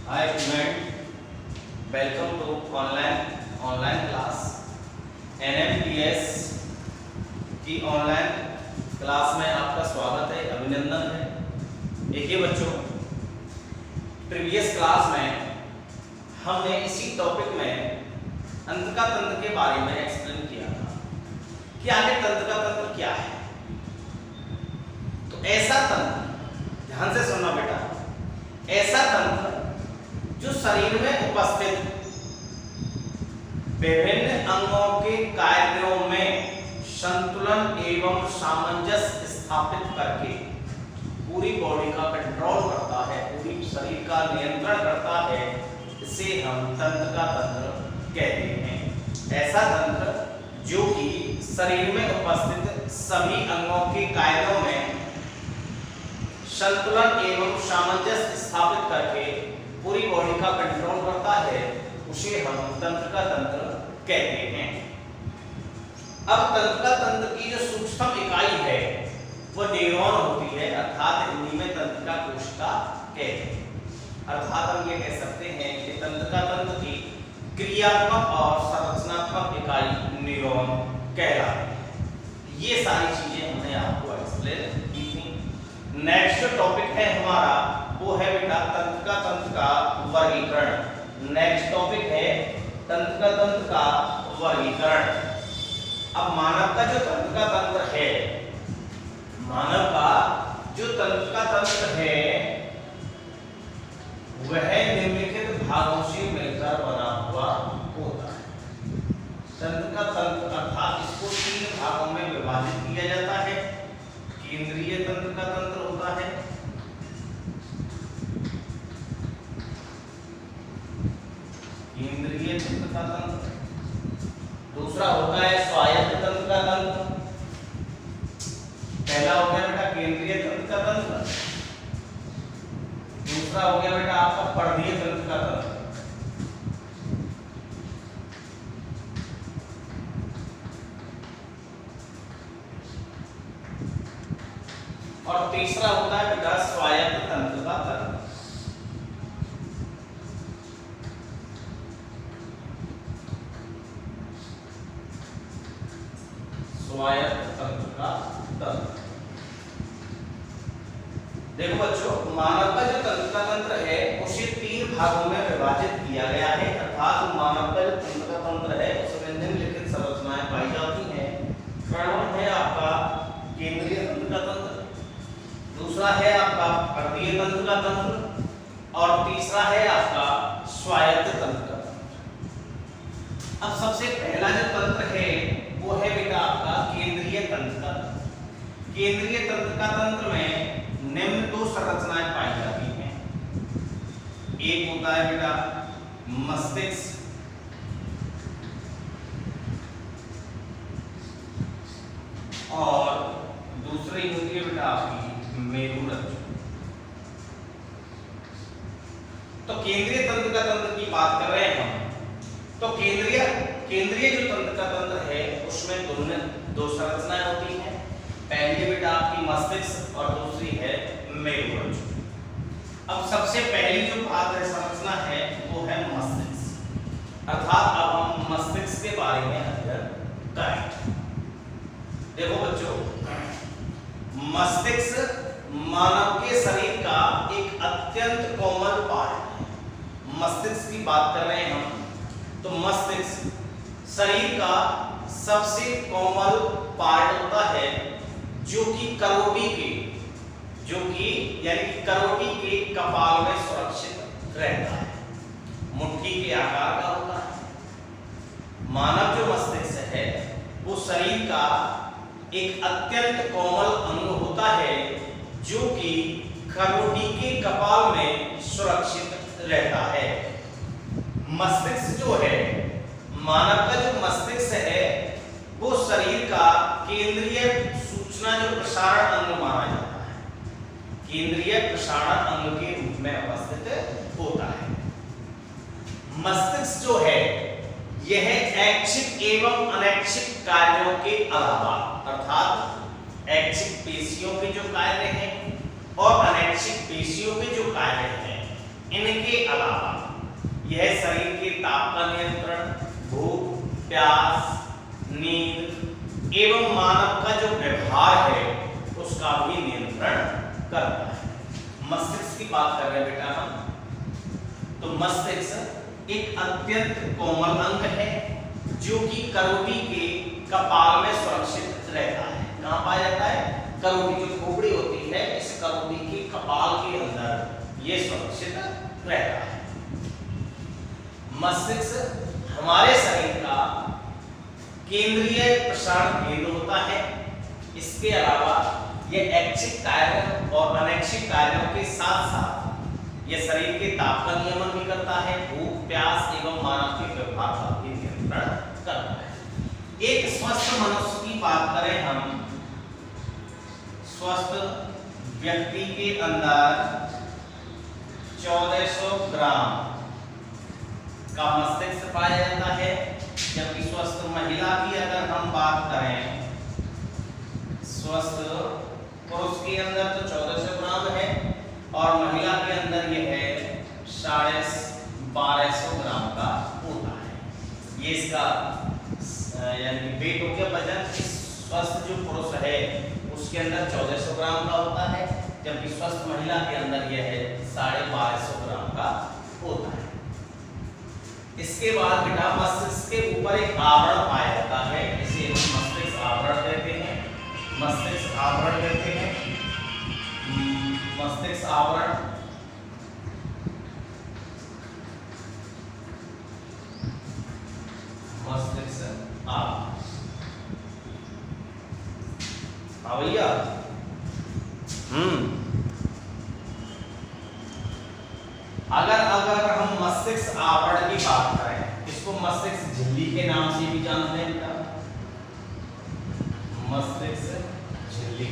Hi student, welcome to online class NMTS की online class में आपका स्वागत है, अभिनंदन है। देखिए बच्चों, प्रीवियस क्लास में हमने इसी टॉपिक में तंत्रिका तंत्र के बारे में एक्सप्लेन किया था कि आखिर तंत्रिका तंत्र क्या है। तो ऐसा तंत्र, ध्यान से सुनना बेटा, ऐसा तंत्र जो शरीर में उपस्थित विभिन्न अंगों के कार्यों में संतुलन एवं सामंजस्य स्थापित करके पूरी बॉडी का कंट्रोल करता है, पूरी शरीर का नियंत्रण करता है, इसे हम तंत्रिका तंत्र कहते हैं। ऐसा तंत्र जो कि शरीर में उपस्थित सभी अंगों के कार्यों में संतुलन एवं सामंजस्य स्थापित करके पूरी बॉडी का कंट्रोल करता है, उसे हम तंत्रिका तंत्र कहते हैं। अब तंत्रिका तंत्र की जो सूक्ष्म इकाई है वह न्यूरॉन होती है, अर्थात हिंदी में तंत्रिका कोशिका कहते हैं। अर्थात हम ये कह सकते हैं कि तंत्रिका तंत्र की क्रियात्मक और संरचनात्मक इकाई न्यूरॉन कहलाती है। ये सारी चीजें हमने आपको एक्सप्लेन की थी। नेक्स्ट टॉपिक है हमारा, वो है बेटा तंत्रिका तंत्र का वर्गीकरण। नेक्स्ट टॉपिक है तंत्रिका तंत्र का वर्गीकरण। अब मानव का जो तंत्रिका तंत्र है, मानव का जो तंत्रिका तंत्र है वह निम्नलिखित भागों से मिलकर बना हुआ होता है। तंत्रिका तंत्र अर्थात इसको 3 भागों में विभाजित किया जाता है। केंद्रीय तंत्रिका तंत्र होता है, केंद्रीय तंत्रिका तंत्र, दूसरा होता है स्वायत्त तंत्रिका तंत्र। पहला हो गया बेटा केंद्रीय तंत्रिका तंत्र, दूसरा हो गया बेटा आपका पर्णीय तंत्रिका तंत्र, और तीसरा होता है बेटा स्वायत्त तंत्रिका तंत्र। स्वायत्त तंत्रिका तंत्र। देखो बच्चों, मानव का जो तंत्रिका तंत्र है उसे 3 भागों में विभाजित किया गया है। अर्थात मानव का जो तंत्रिका तंत्र है उसमें निम्नलिखित संरचनाएं पाई जाती हैं। पहला है आपका केंद्रीय तंत्रिका तंत्र, दूसरा है आपका पर्णीय तंत्रिका तंत्र, और तीसरा है आपका स्वायत्त तंत्रिका तंत्र। अब सबसे पहला जो तंत्र है वो है बेटा आपका केंद्रीय तंत्रिका तंत्र। केंद्रीय तंत्रिका तंत्र में निम्न 2 संरचनाएं पाई जाती हैं। एक होता है बेटा मस्तिष्क, और दूसरी होती है बेटा आपकी मेरुरज्जु। तो केंद्रीय तंत्रिका तंत्र की बात कर रहे हैं हम, तो केंद्रीय जो तंत्रिका तंत्र है उसमें 2 संरचनाएं होती हैं। पहली बेटा आपकी मस्तिष्क और दूसरी है मेरुरज्जु। अब सबसे पहली जो बात है, संरचना है, वो है मस्तिष्क। अर्थात अब हम मस्तिष्क के बारे में अध्ययन करें। देखो बच्चों, मस्तिष्क मानव के शरीर का एक अत्यंत कोमल पार्ट है। मस्तिष्क की बात कर रहे हैं हम, तो मस्तिष्क शरीर का सबसे कोमल पार्ट होता है, जो कि करोटी के कपाल में सुरक्षित रहता है, मुट्ठी के आकार का होता है। मानव जो मस्तिष्क है वो शरीर का एक अत्यंत कोमल अंग होता है, जो कि करोटी के कपाल में सुरक्षित रहता है। मस्तिष्क जो है, मानव का जो मस्तिष्क है वो शरीर का केंद्रीय सूचना जो प्रसारण अंग माना जाता है, केंद्रीय प्रसारण अंग के रूप में अवस्थित होता है। मस्तिष्क जो है यह ऐच्छिक एवं अनैच्छिक कार्यों के अलावा, अर्थात ऐच्छिक पेशियों के जो कार्य हैं और अनैच्छिक पेशियों के जो कार्य हैं इनके अलावा यह शरीर के ताप का नियंत्रण, भूख, प्यास, नींद एवं मानव का जो व्यवहार है उसका भी नियंत्रण करता है। मस्तिष्क की बात कर रहे हैं बेटा हम, तो मस्तिष्क एक अत्यंत कोमल अंग है जो कि करोटी के कपाल में सुरक्षित रहता है। कहाँ पाया जाता है? करोटी जो खोपड़ी होती है, इस करोटी के कपाल के अंदर ये सुरक्षित रहता है। मस्तिष्क हमारे शरीर का केंद्रीय प्रसारण केंद्र होता है। इसके अलावा यह ऐच्छिक कार्यों और अनैच्छिक कार्यों के साथ साथ यह शरीर के ताप का नियमन भी करता है, भूख, प्यास एवं मानव के व्यवहार का भी नियंत्रण करता है। एक स्वस्थ मनुष्य की बात करें हम, स्वस्थ व्यक्ति के अंदर 1400 ग्राम का मस्तिष्क पाया जाता है, जबकि स्वस्थ महिला की अगर हम बात करें, स्वस्थ पुरुष के अंदर तो 1400 ग्राम है और महिला के अंदर यह है 1250 ग्राम का होता है। ये इसका यानी वेट हो गया, वजन। स्वस्थ जो पुरुष है उसके अंदर 1400 ग्राम का होता है, जबकि स्वस्थ महिला के अंदर यह है 1250 ग्राम का होता है। इसके बाद बेटा मस्तिष्क के ऊपर एक आवरण पाया जाता है, इसे हम मस्तिष्क आवरण कहते हैं। मस्तिष्क आवरण कहते हैं, मस्तिष्क आवरण। मस्तिष्क आवरण भैया अगर हम मस्तिष्क आवरण की बात करें, इसको मस्तिष्क झिल्ली के नाम से भी जानते हैं बेटा, मस्तिष्क झिल्ली।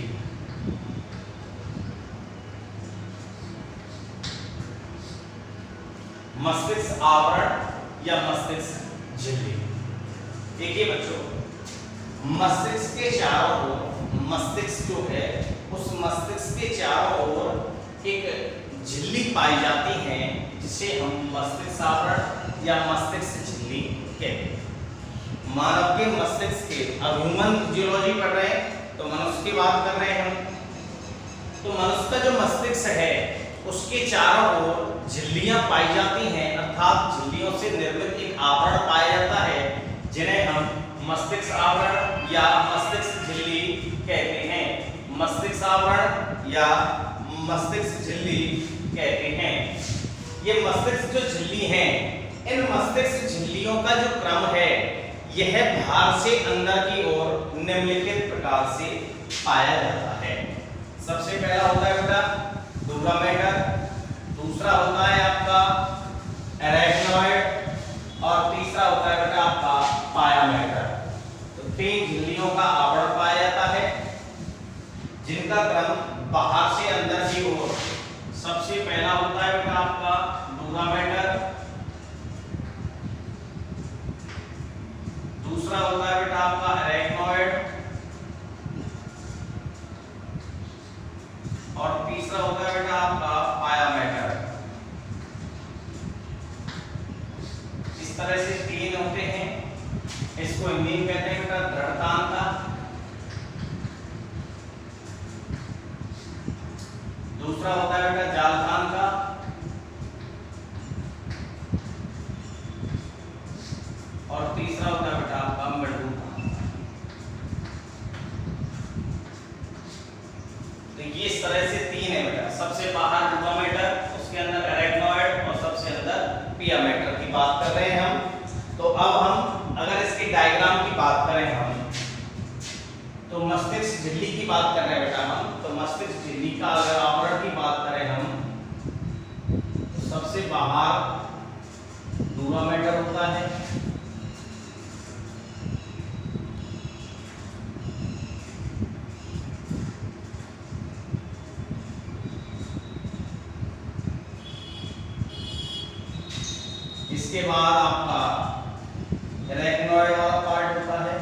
मस्तिष्क आवरण या मस्तिष्क झिल्ली। देखिए बच्चों, मस्तिष्क के चारों ओर, मस्तिष्क जो है उस मस्तिष्क के चारों ओर एक झिल्ली पाई जाती है, जिसे हम मस्तिष्क आवरण या मस्तिष्क झिल्ली कहते हैं। मानव के मस्तिष्क के ह्यूमन फिजियोलॉजी पढ़ रहे हैं तो मनुष्य की बात कर रहे हैं हम। तो मनुष्य का जो मस्तिष्क है उसके चारों ओर झिल्लियां पाई जाती हैं, अर्थात झिल्लियों से निर्मित एक आवरण पाया जाता है, जिन्हें हम मस्तिष्क आवरण या मस्तिष्क झिल्ली कहते हैं। मस्तिष्क आवरण या मस्तिष्क झिल्ली कहते हैं। ये मस्तिष्क जो झिल्ली हैं, इन मस्तिष्क झिल्लियों का जो क्रम है यह बाहर से अंदर की ओर निम्नलिखित प्रकार से पाया जाता है। सबसे पहला होता है बेटा दूसरा मैटर, दूसरा होता है आपका एराइक्नॉइड और तीसरा होता है बेटा आपका पाया मैटर। तो तीन झिल्लियों का आवरण पाया जाता है, जिनका क्रम बाहर से अंदर की ओर। सबसे पहला होता है बेटा आपका दूसरा मैटर, दूसरा होता है बेटा आपका एराइक्नॉइड और तीसरा होता है बेटा आपका पाया मैटर। इस तरह से तीन होते हैं। इसको हिंदी में कहते हैं बेटा दृढ़तांता, दूसरा होता है बेटा जालतांता और तीसरा होता है बेटा आपका मृदुतांता। तो ये इस तरह से तीन है बेटा। सबसे बाहर डोपामेटर, उसके अंदर एराइक्नॉइड और सबसे अंदर पिया मैटर की बात कर रहे हैं हम। तो अब हम अगर इसके डायग्राम की बात करें हम, तो मस्तिष्क झिल्ली की बात कर रहे हैं बेटा हम। तो मस्तिष्क झिल्ली का अगर आवरण की बात करें हम, तो सबसे बाहर दूरा मैटर होता है, इसके बाद आपका एराइक्नॉइड वाला पार्ट होता है,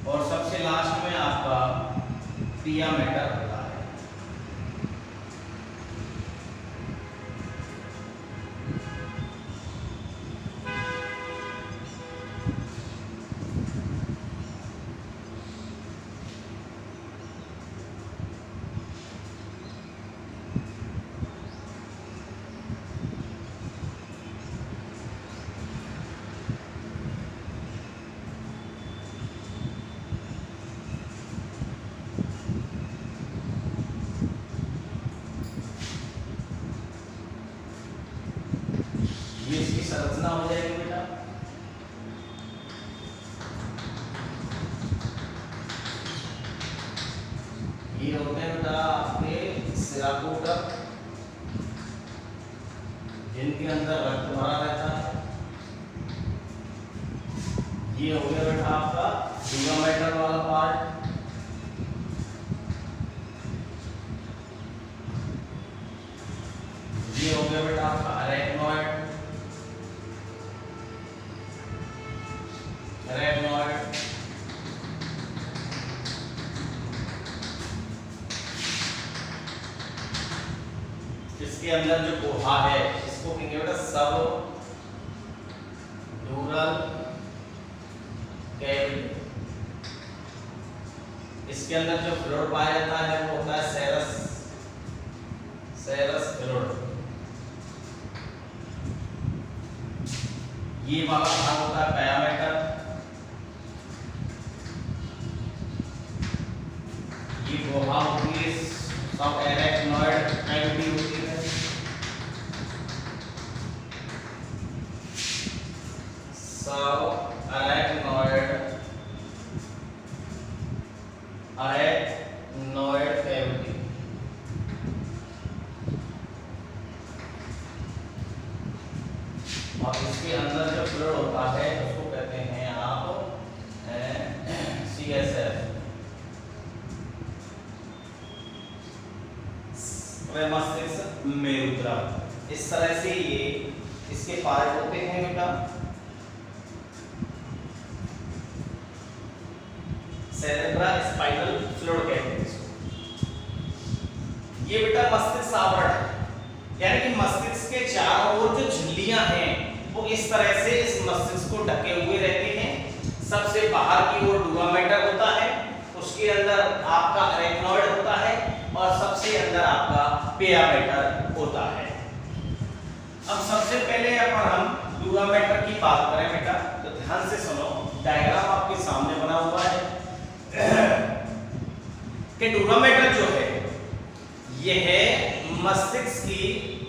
और सबसे लास्ट में आपका पिया मैटर होता है। ये इसकी संरचना हो जाएगी बेटा। ये होते हैं बेटा आपके सिराकूटक, जिनके अंदर रक्त भरा रहता है। ये हो गया बेटा आपका डूरा मैटर वाला पार्ट। ये हो गया बेटा आपका अरेक्नॉइड। अरेक्नॉइड इसके अंदर जो गुहा है इसको कहेंगे बेटा सब ड्यूरल कैविटी। इसके अंदर जो फ्लूइड पाया जाता है वो होता है सेरस, सेरस फ्लूइड। ये वाला भाग होता है पिया मैटर। ये गुहा होती है सब अरेक्नॉइड कैविटी होती है। सब अरेक्नॉइड कैविटी। और इसके अंदर जो फ्लूइड होता है उसको कहते हैं आप CSF, मस्तिष्क मेरुद्रव। इस तरह से ये इसके पार्ट होते हैं बेटा। सेरेब्रा स्पाइनल फ्लूइड कहते हैं इसको। ये बेटा मस्तिष्क आवरण है, यानी कि मस्तिष्क के चारों ओर जो झिल्लियां हैं वो इस तरह से इस मस्तिष्क को ढके हुए रहते हैं। सबसे बाहर की ओर डूरा मैटर होता है, उसके अंदर आपका अरेक्नॉइड होता है और सबसे अंदर आपका पिया मैटर होता है। अब सबसे पहले अगर हम डूरा मैटर की बात करें बेटा तो ध्यान से सुनो, डायग्राम आपके सामने बना हुआ है कि डूरा मैटर जो है यह मस्तिष्क की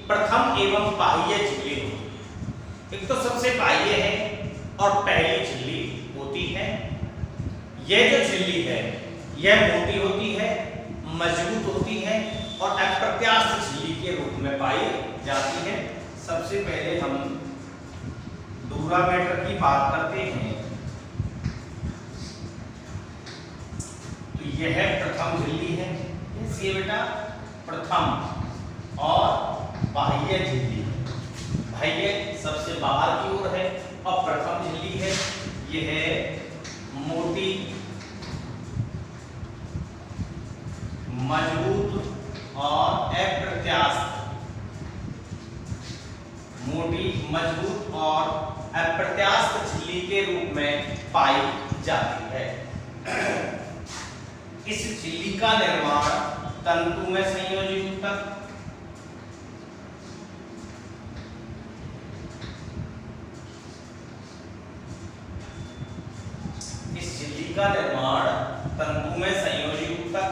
प्रथम एवं बाह्य झिल्ली होती है। एक तो सबसे बाह्य है और पहली झिल्ली होती है। यह जो झिल्ली है यह मोटी होती है, मजबूत होती है और अप्रत्यास्थ झिल्ली के रूप में पाई जाती है। सबसे पहले हम डूरा मैटर की बात करते हैं तो यह प्रथम झिल्ली है। इसलिए बेटा प्रथम और बाह्य झिल्ली, बाह्य सबसे बाहर की ओर है और प्रथम झिल्ली है यह मोटी, मजबूत और अप्रत्यास्थ, मोटी, मजबूत और अप्रत्यास्थ झिल्ली के रूप में पाई जाती है। इस झिल्ली का निर्माण तंतु में संयोजित ऊतक, इस झिल्ली का निर्माण तंतु में संयोजित ऊतक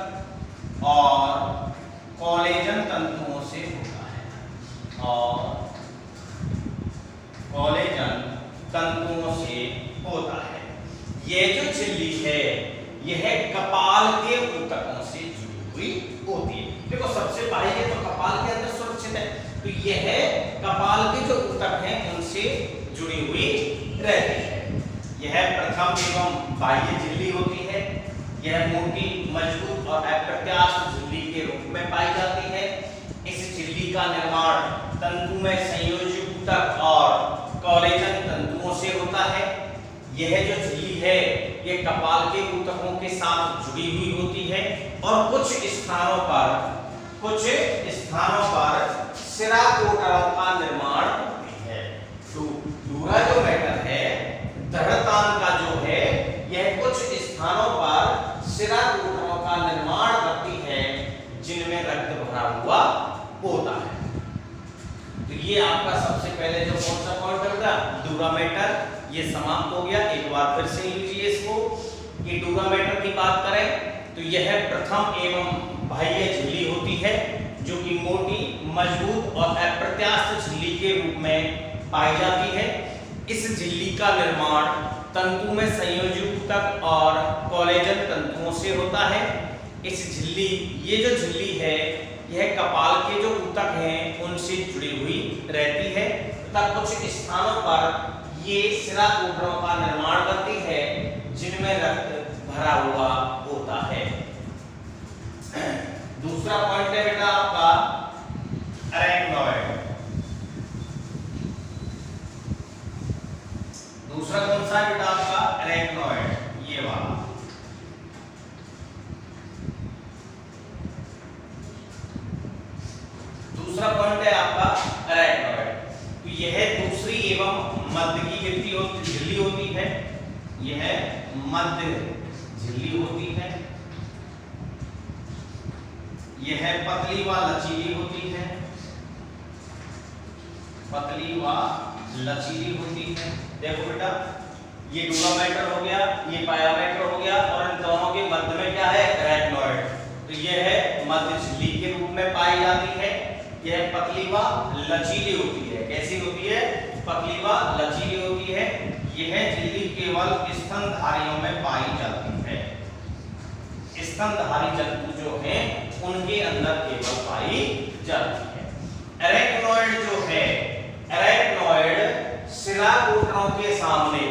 और कोलेजन तंतुओं से होता है, और कोलेजन तंतुओं से होता है। यह जो झिल्ली है यह कपाल के ऊतकों से जुड़ी हुई होती है। देखो सबसे बाह्य तो कपाल के अंदर सुरक्षित है, तो यह कपाल के जो ऊतक हैं उनसे जुड़ी हुई रहती है। यह प्रथम एवं बाह्य झिल्ली होती है। यह मोटी, मजबूत और अप्रत्यास्थ झिल्ली के रूप में पाई जाती है। इस झिल्ली का निर्माण तंतु में संयोजी ऊतक और कोलेजन तंतुओं से होता है। यह जो झिल्ली है ये कपाल के ऊतकों के साथ जुड़ी हुई होती है और कुछ स्थानों पर सिरा कोटरों का निर्माण होती है। दूसरा जो मैटर है धड़तान का जो है यह कुछ स्थानों पर सिरा कोटरों का निर्माण करती है जिनमें रक्त भरा हुआ होता है। तो ये आपका सबसे पहले जो कौन सा पॉइंट था दूरा मैटर, ये समाप्त हो गया। एक बार फिर से लीजिए इसको कि दूरा मैटर की बात करें तो यह प्रथम एवं बाह्य झिल्ली होती है जो कि मोटी, मजबूत और अप्रत्यास्थ झिल्ली के रूप में पाई जाती है। इस झिल्ली का निर्माण तंतु में संयोजी ऊतक और कोलेजन तंतुओं से होता है। ये जो झिल्ली है यह कपाल के जो ऊतक हैं उनसे जुड़ी हुई रहती है तथा कुछ स्थानों पर ये सिरा कोटरों का निर्माण करती है जिनमें रक्त भरा हुआ होता है। दूसरा पॉइंट है बेटा आपका अरेक्नॉइड। दूसरा कौन सा है बेटा आपका अरेक्नॉइड, ये वाला। दूसरा पॉइंट है आपका अरेक्नॉइड। तो यह दूसरी एवं मध्य की झिल्ली होती है। यह मध्य झिल्ली होती है। यह पतली व लचीली होती है। पतली व लचीली होती है। देखो बेटा ये दूरा मैटर हो गया, ये पाया मैटर हो गया और इन दोनों के मध्य में क्या है अरेक्नॉइड। तो यह है मध्य झिल्ली के रूप में पाई जाती है। यह पतली व लचीली होती है। कैसी होती है? पतली व लचीली होती है। यह झिल्ली केवल स्तनधारियों में पाई जाती है। स्तनधारी जंतु जो हैं उनके अंदर केवल पाई जाती है। अरेक्नॉइड जो है, अरेक्नॉइड सिरा कोटरों के सामने,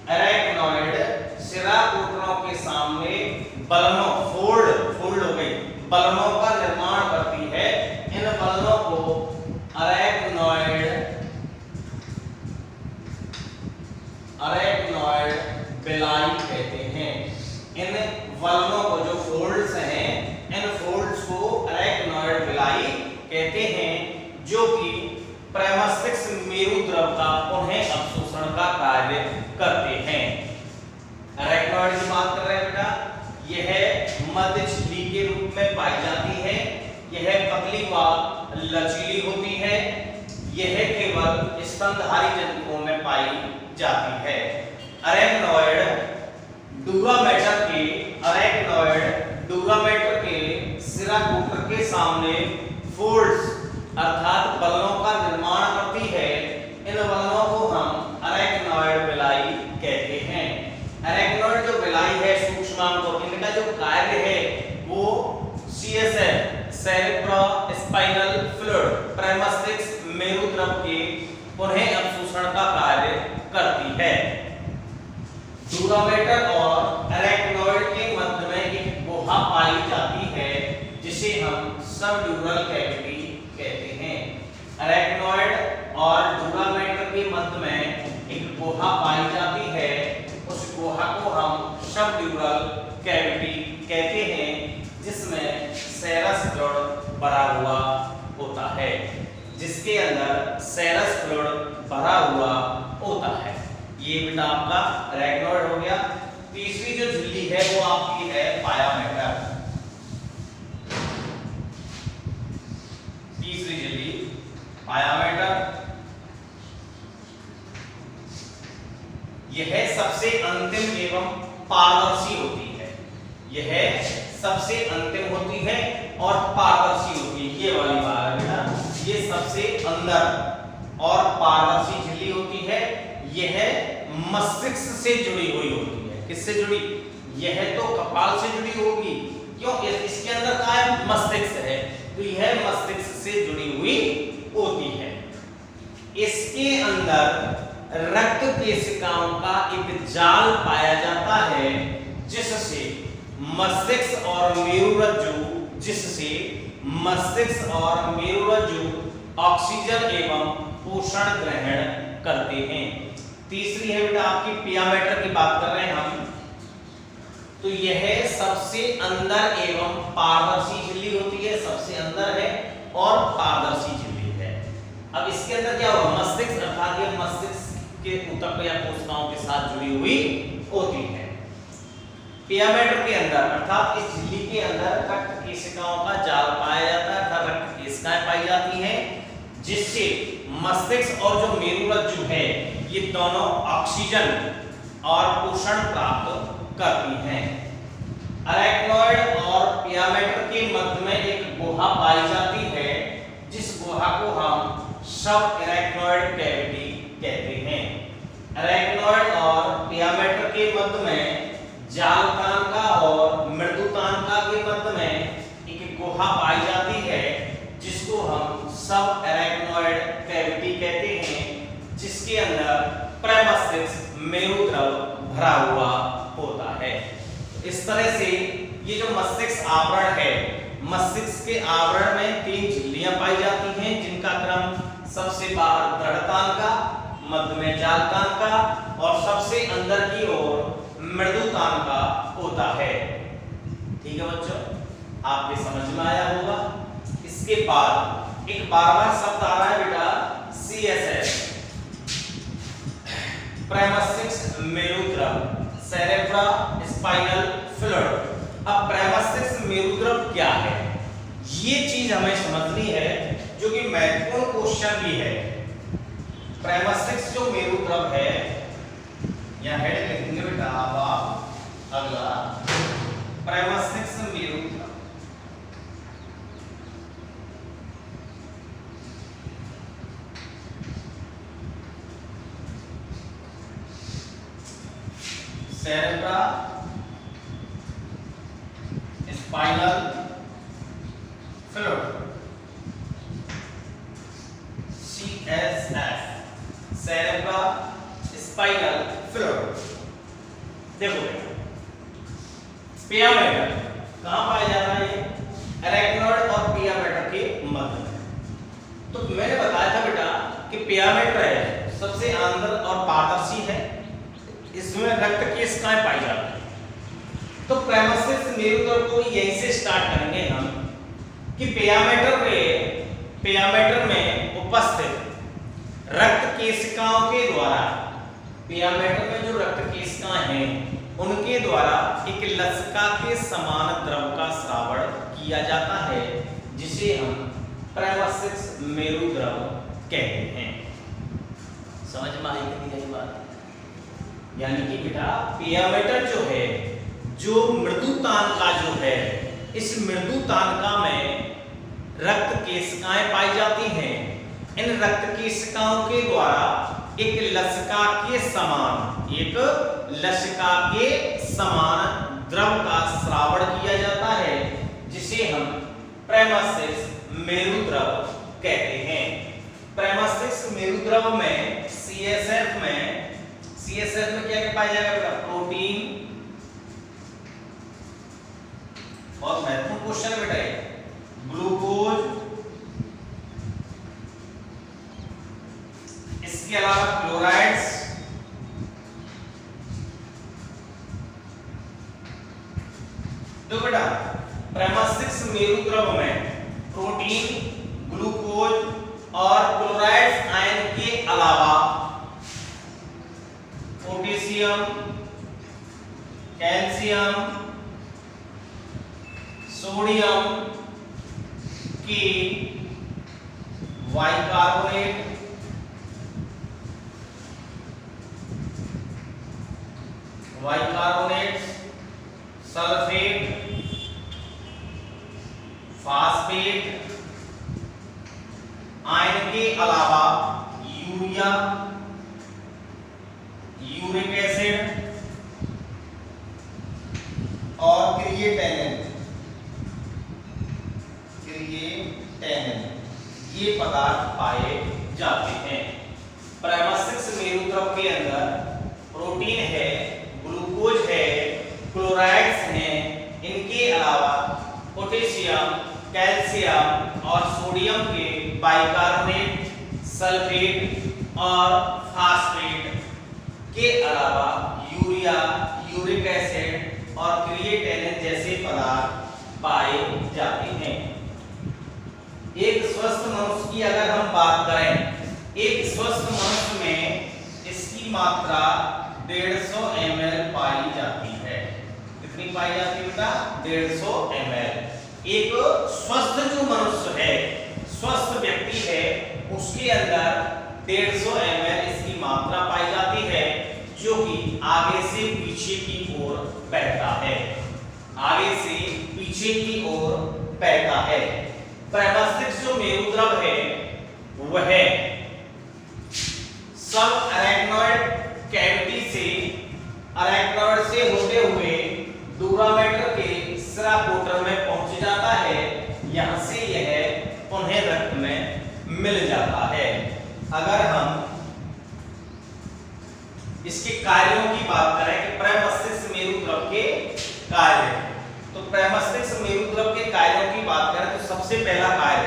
अरेक्नॉइड सिरा कोटरों के सामने बलनों फोल्ड हो गई बलनों का निर्माण करती है। इन बलनों को अरेक्नॉइड बेलाई कहते हैं। इन बलनों को जो फोल्ड्स हैं इन फोल्ड्स को अरेक्नॉइड बेलाई कहते हैं जो कि प्रेमस्टिक्स मेरु द्रव का पुनः अवशोषण का कार्य करते हैं। अरेक्नॉइड की बात कर रहे हैं बेटा, यह मध्य झिल्ली के रूप में पाई जाती है। यह पतली व लचीली होती है। यह केवल स्तनधारी जंतुओं में पाई जाती है। अरेक्नॉइड डूरा मैटर के सिरा कोटर के सामने फोल्ड्स अर्थात बलनों का निर्माण करती है। इन बलनों को हम अरेक्नॉइड बेलाई कहते हैं। अरेक्नॉइड जो बेलाई है सूक्ष्मांग, इनका जो कार्य है वो सीएसएफ सेरेब्रोस्पाइनल फ्लूइड प्रेमस्टिक्स मेरु द्रव के पुनः अवशोषण का कार्य करती है। डूरा मैटर और अरेक्नॉइड के मध्य में एक गुहा पाई जाती है जिसे हम सबड्यूरल कैविटी कहते हैं। अरेक्नॉइड और डूरा मैटर के मध्य में एक गुहा पाई जाती है। उस गुहा को हम सबड्यूरल कैविटी कहते हैं जिसमें सेरस फ्लूइड भरा हुआ होता है। जिसके अंदर सेरस फ्लूइड भरा हुआ होता है। ये बेटा आपका अरेक्नॉइड हो गया। तीसरी जो झिल्ली है वो आपकी है पाया मैटर। तीसरी झिल्ली पाया मैटर, यह सबसे अंतिम एवं पारदर्शी होती है। यह सबसे अंतिम होती है और पारदर्शी होती है। ये वाली बात है बेटा, ये सबसे अंदर और पारदर्शी झिल्ली होती है। यह मस्तिष्क से जुड़ी हुई होती है। किससे जुड़ी? यह तो कपाल से जुड़ी होगी, क्यों? इसके अंदर क्या है? मस्तिष्क है, तो यह मस्तिष्क से जुड़ी हुई होती है। इसके अंदर रक्त केशिकाओं का एक जाल पाया जाता है जिससे मस्तिष्क और मेरुरज्जु ऑक्सीजन एवं पोषण ग्रहण करते हैं। तीसरी है बेटा आपकी पियामेटर की बात कर रहे हैं हम, तो यह सबसे अंदर एवं पारदर्शी झिल्ली होती है, सबसे अंदर है और पारदर्शी झिल्ली है। अब इसके अंदर क्या होगा, मस्तिष्क अर्थात ये मस्तिष्क के ऊतक या कोशिकाओं के साथ जुड़ी हुई होती है। पियामेटर के अंदर अर्थात इस झिल्ली के अंदर रक्त केशिकाओं का जाल पाया जाता है, अर्थात रक्त केशिकाएं पाई जाती हैं, जिससे मस्तिष्क और जो मेरुरज्जु है ये दोनों ऑक्सीजन और पोषण प्राप्त करती हैं। अरेक्नॉइड और पियामेटर के मध्य में एक गुहा पाई जाती है, जिस गुहा को हम सब एरेक्नॉइड कैविटी कहते हैं। अरेक्नॉइड और पियामेटर के मध्य में जालकांका और मृदुतांका के मध्य में एक गुहा पाई जाती है, जिसको हम सब एरेक्नॉइड कैविटी कहते हैं, जिसके अंदर प्रमस्तिष्क मेरुद्रव भरा हुआ होता है। इस तरह से ये जो मस्तिष्क आवरण है, मस्तिष्क के आवरण में 3 झिल्लियां पाई जाती हैं, जिनका क्रम सबसे बाहर दृढ़तांका, मध्य में जालकांका और सबसे अंदर की ओर मृदुतांका होता है। ठीक है बच्चों, आपके समझ में आया होगा। इसके बाद एक बार शब्द आ रहा है बेटा CSF, प्रमस्तिष्क मेरुद्रव, सेरेब्रा स्पाइनल फ्लूइड। अब प्रमस्तिष्क मेरुद्रव क्या है, ये चीज हमें समझनी है, जो कि महत्वपूर्ण क्वेश्चन भी है। प्रमस्तिष्क जो मेरुद्रव है, यहाँ हेड लिखेंगे बेटा आप, अगला प्रमस्तिष्क मेरुद्रव। Cerebrospinal fluid, CSF, cerebrospinal fluid. देखो पियामेटर कहां पाया जाता है, ये एरेक्नॉइड और पियामेटर के मध्य में। तो मैंने बताया था बेटा कि पियामेटर है सबसे अंदर और पारदर्शी है, इसमें रक्त केशिकाएं पाई जाती हैं। तो प्रमस्तिष्क मेरुद्रव को यहीं से स्टार्ट करेंगे हम कि पियामेटर में उपस्थित रक्त केशिकाओं के द्वारा, पियामेटर में जो रक्त केशिकाएं हैं उनके द्वारा एक लसिका के समान द्रव का स्रावण किया जाता है, जिसे हम प्रमस्तिष्क मेरुद्रव कहते हैं। समझ में आई कितनी गई बात? यानी कि बेटा पियामेटर जो है, जो मृदुतांका जो है, इस मृदुतांका में रक्त केशिकाएं पाई जाती हैं। इन रक्त केशिकाओं के द्वारा एक लसिका के समान द्रव का स्रावण किया जाता है, जिसे हम प्रमस्तिष्क मेरुद्रव कहते हैं। प्रमस्तिष्क मेरुद्रव में CSF में क्या क्या पाया जाएगा बेटा, प्रोटीन। बहुत महत्वपूर्ण क्वेश्चन है बेटा ये, ग्लूकोज, इसके अलावा क्लोराइड्स, तो बेटा प्रमस्तिष्क मेरुद्रव में प्रोटीन, ग्लूकोज और क्लोराइड्स आयन के अलावा पोटेशियम, कैल्शियम, सोडियम की बाइकार्बोनेट, सल्फेट, फास्फेट आयन के अलावा यूरिया, यूरिक एसिड और क्रिएटिनिन, ये पदार्थ पाए जाते हैं। प्रमस्तिष्क मेरुद्रव के अंदर प्रोटीन है, ग्लूकोज है, क्लोराइड्स हैं, इनके अलावा पोटेशियम, कैल्शियम और सोडियम के बाइकार्बोनेट, सल्फेट और फास्फेट के अलावा यूरिया, यूरिक एसिड और क्रिएटिनिन जैसे पदार्थ पाए जाते हैं। एक स्वस्थ मनुष्य की अगर हम बात करें, एक स्वस्थ मनुष्य में इसकी मात्रा 150 ml पाई जाती है। कितनी पाई जाती है बेटा? 150 ml। एक स्वस्थ जो मनुष्य है, स्वस्थ व्यक्ति है, उसके अंदर 150 ml इसकी मात्रा पाई जाती है, जो कि आगे से पीछे की ओर बहता है, आगे से पीछे की ओर बहता है। प्रमस्तिष्क जो मेरुद्रव है वह सब अरेक्नॉइड कैविटी से, अरेक्नॉइड से होते हुए दूरामेटर के सिराकोटर में पहुंच जाता है। यहां से यह पुनः रक्त में मिल जाता है। अगर हम इसके कार्यों की बात करें कि प्रमस्तिष्क मेरुद्रव के कार्य, तो प्रमस्तिष्क मेरुद्रव के कार्यों की बात करें तो सबसे पहला कार्य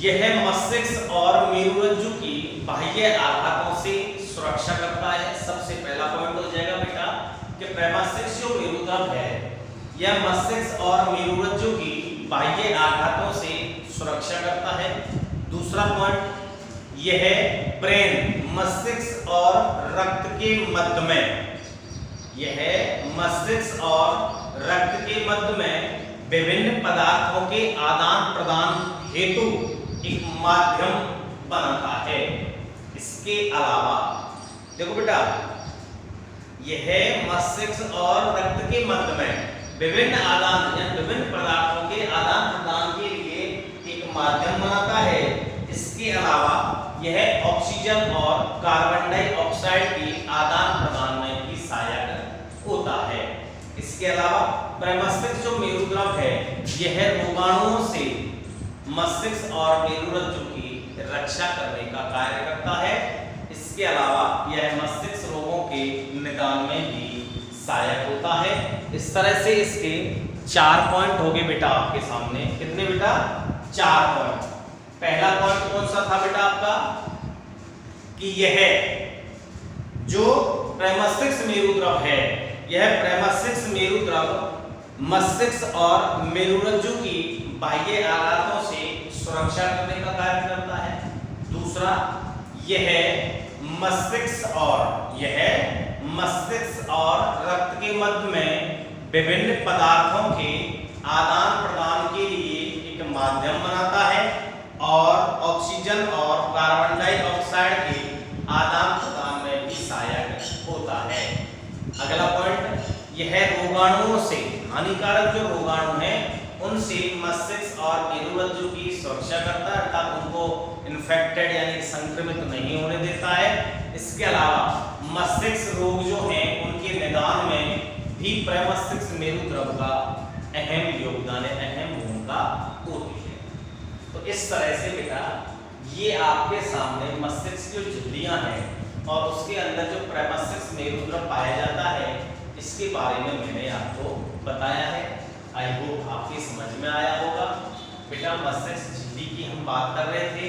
यह मस्तिष्क और मेरुरज्जु की बाह्य आघातों से सुरक्षा करता है। सबसे पहला पॉइंट हो जाएगा बेटा कि प्रमस्तिष्क जो मेरुद्रव है यह मस्तिष्क और मेरुरज्जु की बाह्य आघातों से सुरक्षा करता है। दूसरा पॉइंट यह ब्रेन, मस्तिष्क और रक्त के मध्य में, यह मस्तिष्क और रक्त के मध्य में विभिन्न पदार्थों के आदान प्रदान हेतु एक माध्यम बनाता है। इसके अलावा देखो बेटा, यह मस्तिष्क और रक्त के मध्य में विभिन्न आदान या विभिन्न पदार्थों के आदान प्रदान के लिए एक माध्यम बनाता है। इसके अलावा यह ऑक्सीजन और कार्बन डाइऑक्साइड की आदान प्रदान में भी सहायक होता है। इसके अलावा प्रमस्तिष्क जो मेरुद्रव है यह रोगाणुओं से मस्तिष्क और मेरुरज्जु की रक्षा करने का कार्य करता है। इसके अलावा यह मस्तिष्क रोगों के निदान में भी सहायक होता है। इस तरह से इसके 4 पॉइंट हो गए बेटा आपके सामने। कितने बेटा? 4 पॉइंट। पहला पॉइंट कौन सा था बेटा आपका? कि यह जो प्रमस्तिष्क मेरुद्रव है, यह प्रमस्तिष्क मेरुद्रव मस्तिष्क और मेरुरज्जु की बाह्य आघातों से सुरक्षा करने का कार्य करता है। दूसरा, यह मस्तिष्क और रक्त के मध्य में विभिन्न पदार्थों के आदान प्रदान के लिए एक माध्यम बनाता है और ऑक्सीजन और कार्बन डाइऑक्साइड के आदान प्रदान में भी सहायक होता है। अगला पॉइंट, यह रोगाणुओं से, हानिकारक जो रोगाणु हैं उनसे मस्तिष्क और मेरुरज्जु की सुरक्षा करता है, अर्थात उनको इन्फेक्टेड यानी संक्रमित नहीं होने देता है। इसके अलावा मस्तिष्क रोग जो हैं उनके निदान में भी प्रमस्तिष्क मेरुद्रव का अहम योगदान है, अहम भूमिका होती है। तो इस तरह से बेटा ये आपके सामने मस्तिष्क जो झिल्लियां हैं और उसके अंदर जो प्रमस्तिष्क मेरुद्रव पाया जाता है इसके बारे में मैंने आपको बताया है। आई होप आपकी समझ में आया होगा। बेटा मस्तिष्क झिल्ली की हम बात कर रहे थे,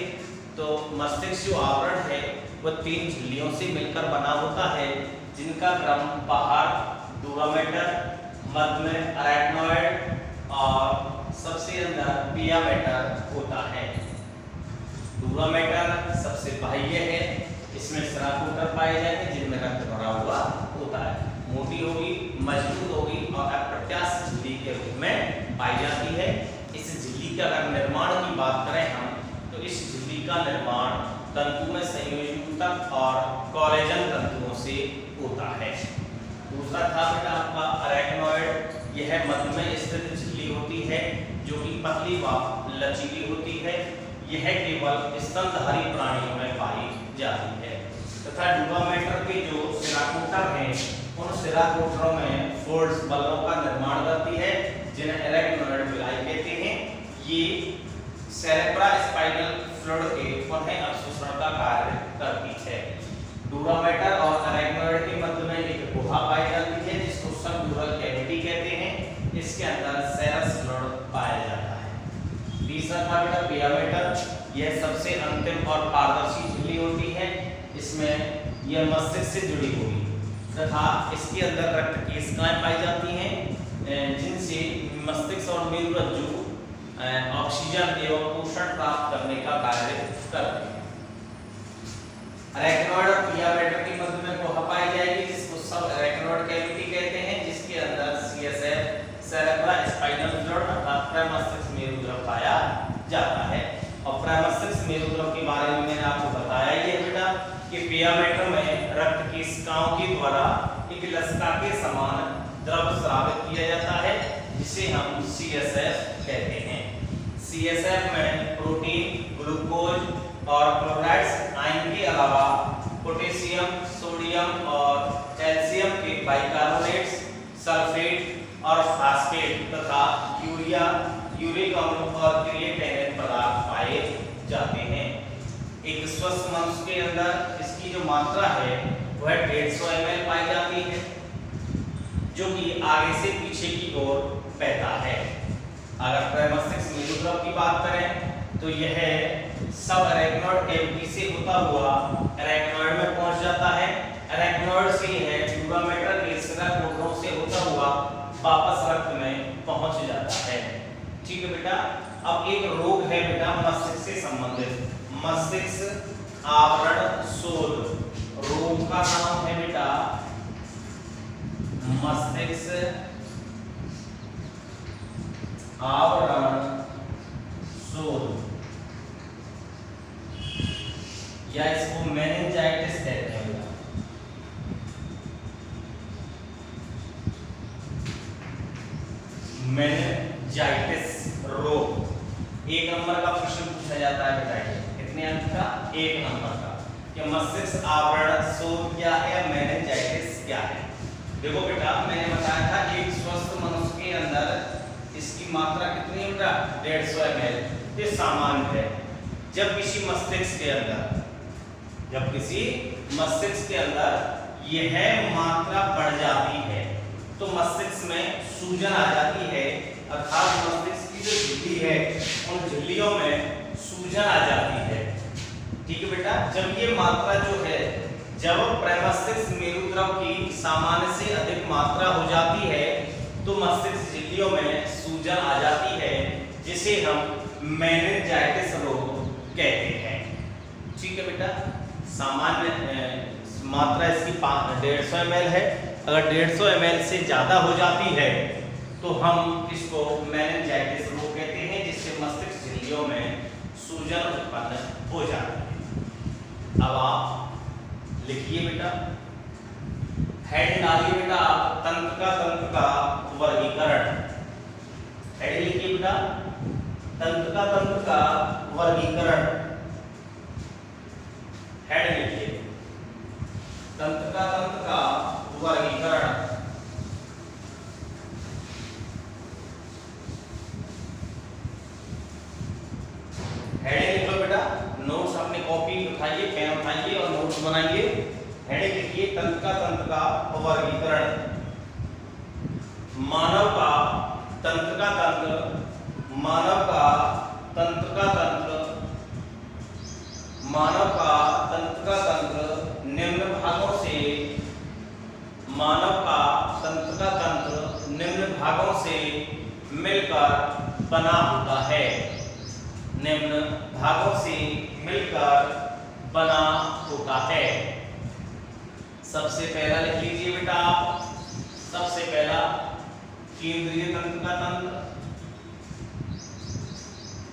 तो मस्तिष्क जो आवरण है वह 3 झिल्लियों से मिलकर बना होता है, जिनका क्रम बाहर दूरामेटर, मध्य में अरेक्नॉइड और सबसे अंदर पिया मैटर होता है। दूरामेटर सबसे बाह्य है, इसमें सिराकोटर पाए जाते हैं जिनमें रक्त भरा हुआ होता है। मोटी होगी, मजबूत होगी और अप्रत्यास्थ झिल्ली के रूप में पाई जाती है। इस झिल्ली का अगर निर्माण की बात करें हम, तो इस झिल्ली का निर्माण तंतु में संयोजी ऊतक और कोलेजन तंतुओं से होता है। दूसरा था बेटा आपका अरेक्नॉइड, यह मध्य में स्थित झिल्ली होती है जो कि पतली व लचीली होती है। यह केवल स्तनधारी प्राणियों में पाई जाती है। तथा दूरामेटर के जो सिराकोटर हैं उन सिराकोटरों में फोल्ड्स बलों का निर्माण करती है जिन्हें अरेक्नॉइड विलाई कहते हैं। ये सेरेब्रा स्पाइनल फ्लूइड के पुनः अवशोषण का कार्य करती है। दूरामेटर और अरेक्नॉइड के मध्य में एक गुहा पाई जाती है जिसको सबड्यूरल कैविटी कहते हैं। इसके अंदर सेरस फ्लूइड पाया जाता है। तीसरा था बेटा पिया मैटर, यह सबसे अंतिम और पारदर्शी झिल्ली होती है। इसमें यह मस्तिष्क से जुड़ी होगी तथा इसके अंदर रक्त केशिकाएं पाई जाती हैं जिनसे मस्तिष्क और मेरुरज्जु ऑक्सीजन एवं पोषण प्राप्त करने का कार्य करते हैं। अरेक्नॉइड और पिया मैटर की मध्य में गुहा पाई जाएगी जिसको सब अरेक्नॉइड कैविटी कहते हैं, जिसके अंदर सीएसएफ सेरेब्रा स्पाइनल फ्लूइड अर्थात प्रमस्तिष्क मेरुद्रव पाया जाता है। और प्रमस्तिष्क मेरुद्रव के बारे में मैंने आपको बताया ही है बेटा कि पिया मैटर में रक्त केशिकाओं के द्वारा एक लसिका के समान द्रव स्रावित किया जाता है जिसे हम सीएसएफ कहते हैं। सीएसएफ में प्रोटीन, ग्लूकोज और क्लोराइड्स आयन के अलावा पोटेशियम, सोडियम और कैल्शियम के बाइकार्बोनेट्स, सल्फेट और फास्फेट तथा यूरिया, यूरिक अम्ल और क्रिएटिनिन पदार्थ पाए जाते हैं। एक स्वस्थ मनुष्य के अंदर इसकी जो मात्रा है वह 150 ml पाई जाती है जो कि आगे से पीछे की ओर बहता है। अगर प्रमस्तिष्क मेरुद्रव की बात करें तो यह सब अरेक्नॉइड कैविटी से होता हुआ अरेक्नॉइड में पहुंच जाता है। अरेक्नॉइड से यह पिया मैटर के सतह कोठों से होता हुआ वापस रक्त में पहुंच जाता है। ठीक है बेटा। अब एक रोग है बेटा मस्तिष्क से संबंधित, मस्तिष्क आवरण शोथ। रोग का नाम है बेटा मस्तिष्क आवरण शोथ या इसको मेनिंजाइटिस कहते हैं बेटा। मेनिंजाइटिस रोग 1 नंबर का प्रश्न पूछा जाता है बेटा। कितने अंक का? 1 नंबर का। कि मस्तिष्क आवरण शोथ क्या है या मेनिंजाइटिस क्या है। देखो बेटा मैंने बताया था एक स्वस्थ मनुष्य के अंदर इसकी मात्रा कितनी है बेटा? 150 ml। ये सामान्य है। जब किसी मस्तिष्क के अंदर यह मात्रा बढ़ जाती है तो मस्तिष्क में सूजन आ जाती है अर्थात मस्तिष्क की जो झिल्ली है उन झिल्लियों में सूजन आ जाती है। ठीक है बेटा। जब ये मात्रा जो है जब प्रमस्तिष्क मेरुद्रव की सामान्य से अधिक मात्रा हो जाती है तो मस्तिष्क झिल्लियों में सूजन आ जाती है जिसे हम मेनिंजाइटिस रोग कहते हैं। ठीक है बेटा। सामान्य मात्रा इसकी 150 ml है। अगर 150 ml से ज्यादा हो जाती है तो हम इसको मेनिंजाइटिस रोग कहते हैं जिससे मस्तिष्क झिल्लियों में सूजन उत्पन्न हो जाती है। अब आप लिखिए बेटा, हेड डालिए बेटा तंत्र का वर्गीकरण। हेड लिखिए बेटा तंत्र का वर्गीकरण। हेड लिखिए तंत्र का वर्गीकरण। हेडिंग लिख लो बेटा। नोट्स अपनी कॉपी उठाइए, पेन उठाइए और नोट्स बनाइए। हेडिंग लिखिए तंत्र का वर्गीकरण। मानव का तंत्र का तंत्र, मानव का तंत्र का तंत्र, मानव का तंत्र का तंत्र निम्न भागों से, मानव का तंत्र का तंत्र निम्न भागों से मिलकर बना होता है। निम्न भागों से मिलकर बना होता है। सबसे पहला लिख लीजिए बेटा आप। सबसे पहला केंद्रीय तंत्र का तंत्र।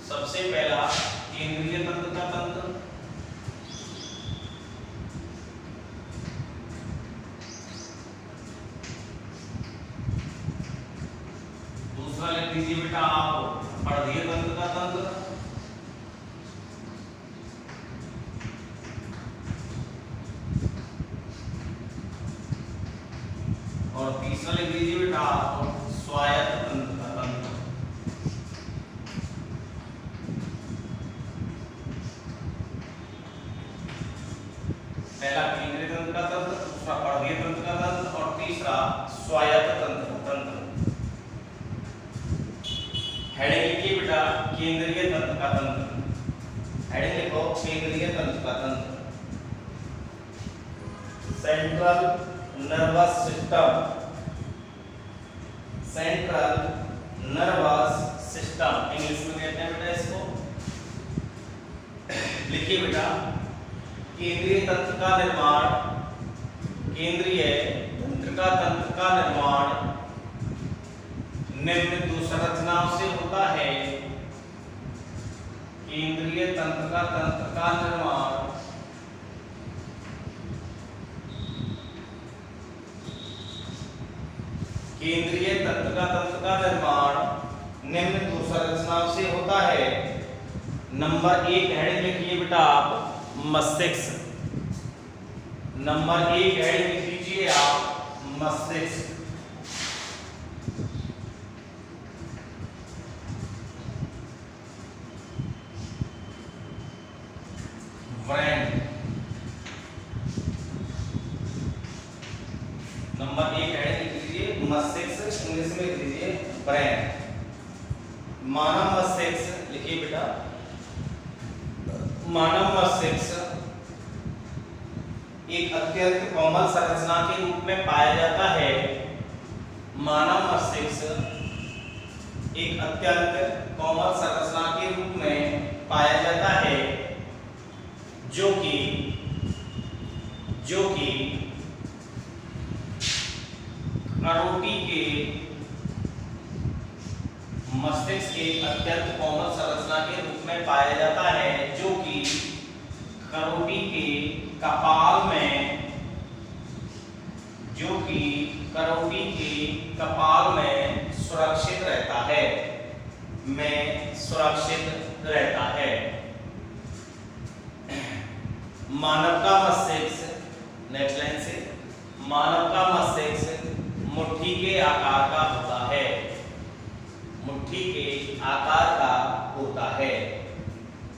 सबसे पहला केंद्रीय तंत्र का तंत्र। दूसरा लिख लीजिए बेटा आप पर्धीय तंत्र का तंत्र। और तीसरा लिख लीजिए बेटा स्वायत्त तंत्र का तंत्र। पहला केंद्रीय तंत्र का तंत्र, दूसरा पर्धीय तंत्र का तंत्र और तीसरा स्वायत्त तंत्र का तंत्र। हेडिंग लिखिए बेटा केंद्रीय तंत्र का तंत्र। हेडिंग लिखो केंद्रीय तंत्र का तंत्र। Central nervous system, central nervous system English में कहते हैं बेटा इसको। लिखिए बेटा, केंद्रीय तंत्र का निर्माण, केंद्रीय तंत्र का निर्माण निम्न दो संरचनाओं से होता है। केंद्रीय तंत्र का निर्माण केंद्रीय तंत्र का निर्माण निम्न दो संरचनाओं से होता है। नंबर 1 हेडिंग लिखिए बेटा आप, मस्तिष्क। नंबर 1 हेडिंग लिख लीजिए आप, मस्तिष्क। ब्रेन। नंबर 1 हेडिंग लिख लीजिए मस्तिष्क, इंग्लिश में लिख लीजिए ब्रेन। मानव मस्तिष्क लिखिए बेटा, मानव मस्तिष्क एक अत्यंत कोमल संरचना के रूप में पाया जाता है। मानव मस्तिष्क एक अत्यंत कोमल संरचना के रूप में पाया जाता है, जो कि करोटी के मस्तिष्क के अत्यंत कोमल संरचना के रूप में पाया जाता है, जो कि करोटी के कपाल में सुरक्षित रहता है, मानव का मस्तिष्क, नेक्स्ट लाइन से, मानव का मस्तिष्क मुट्ठी के आकार का होता है, मुट्ठी के आकार का होता है।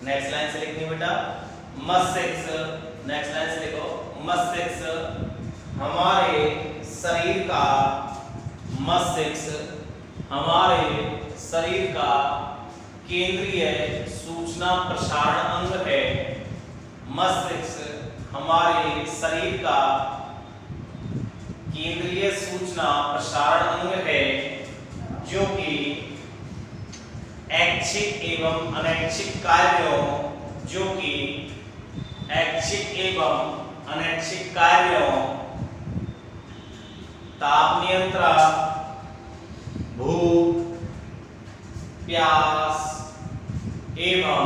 नेक्स्ट लाइन से लिखनी बेटा, मस्तिष्क। नेक्स्ट लाइन से लिखो, मस्तिष्क हमारे शरीर का केंद्रीय सूचना प्रसारण अंग है। मस्तिष्क हमारे शरीर का केंद्रीय सूचना प्रसारण अंग है, जो कि ऐच्छिक एवं अनैच्छिक कार्यों, ताप नियंत्रण, भूख, प्यास एवं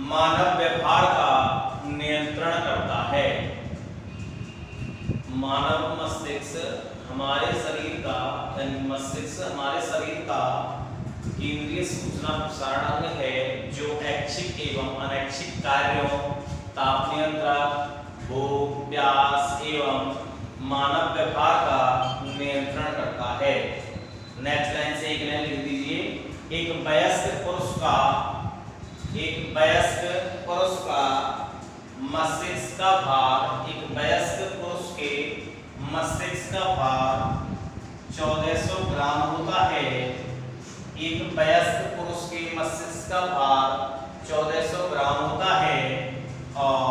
मानव व्यवहार का नियंत्रण करता है। मानव मस्तिष्क हमारे शरीर का केंद्रीय सूचना प्रसारण अंग है, जो ऐच्छिक एवं अनैच्छिक कार्यों, ताप नियंत्रण, भूख, प्यास एवं मानव व्यवहार का नियंत्रण करता है। नेक्स्ट लाइन से एक लाइन लिख दीजिए, एक वयस्क पुरुष का मस्तिष्क का भार, एक वयस्क पुरुष के मस्तिष्क का भार 1400 ग्राम होता है। एक वयस्क पुरुष के मस्तिष्क का भार 1400 ग्राम होता है, और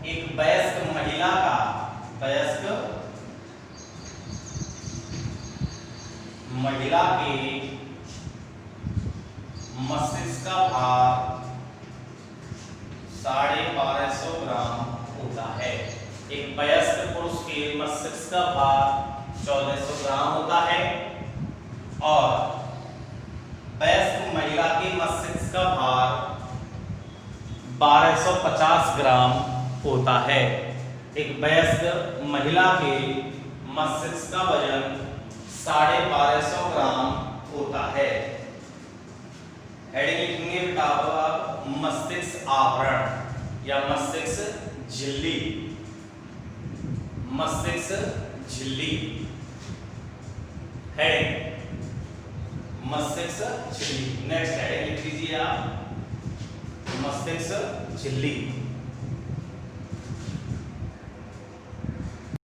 एक वयस्क महिला का के मस्तिष्क का भार 1250 ग्राम होता है। एक वयस्क पुरुष के मस्तिष्क का भार 1400 ग्राम होता है, और वयस्क महिला के मस्तिष्क का भार 1250 ग्राम होता है। एक वयस्क महिला के मस्तिष्क का वजन 1250 ग्राम होता है। हेडिंग लिखेंगे बेटा आप, मस्तिष्क आवरण या मस्तिष्क झिल्ली। हेडिंग मस्तिष्क झिल्ली। नेक्स्ट हेडिंग लिख लीजिए आप, मस्तिष्क झिल्ली।